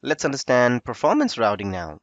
Let's understand performance routing now.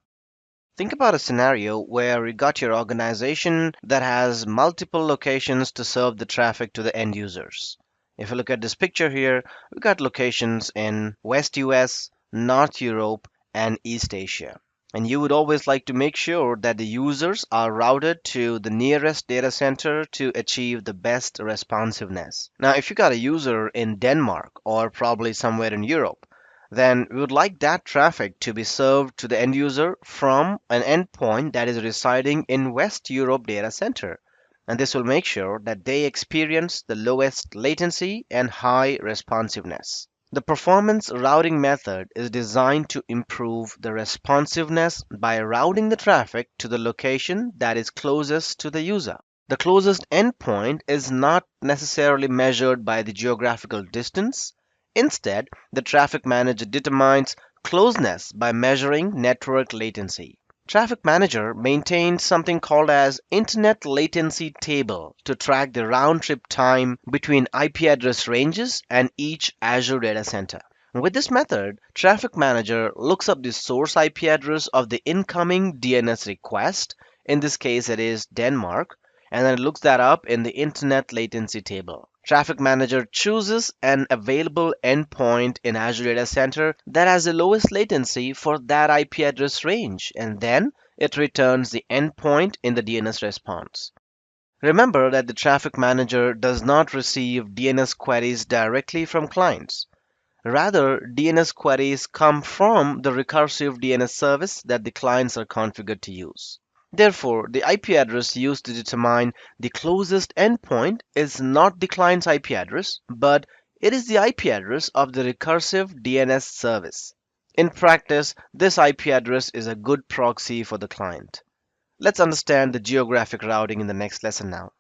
Think about a scenario where you got your organization that has multiple locations to serve the traffic to the end users. If you look at this picture here, we got locations in West US, North Europe, and East Asia. And you would always like to make sure that the users are routed to the nearest data center to achieve the best responsiveness. Now, if you got a user in Denmark or probably somewhere in Europe, then we would like that traffic to be served to the end user from an endpoint that is residing in West Europe data center. And this will make sure that they experience the lowest latency and high responsiveness. The performance routing method is designed to improve the responsiveness by routing the traffic to the location that is closest to the user. The closest endpoint is not necessarily measured by the geographical distance. Instead, the traffic manager determines closeness by measuring network latency. Traffic Manager maintains something called as Internet Latency Table to track the round trip time between IP address ranges and each Azure data center. With this method, Traffic Manager looks up the source IP address of the incoming DNS request, in this case it is Denmark, and then it looks that up in the Internet Latency Table. Traffic Manager chooses an available endpoint in Azure Data Center that has the lowest latency for that IP address range, and then it returns the endpoint in the DNS response. Remember that the Traffic Manager does not receive DNS queries directly from clients. Rather, DNS queries come from the recursive DNS service that the clients are configured to use. Therefore, the IP address used to determine the closest endpoint is not the client's IP address, but it is the IP address of the recursive DNS service. In practice, this IP address is a good proxy for the client. Let's understand the geographic routing in the next lesson now.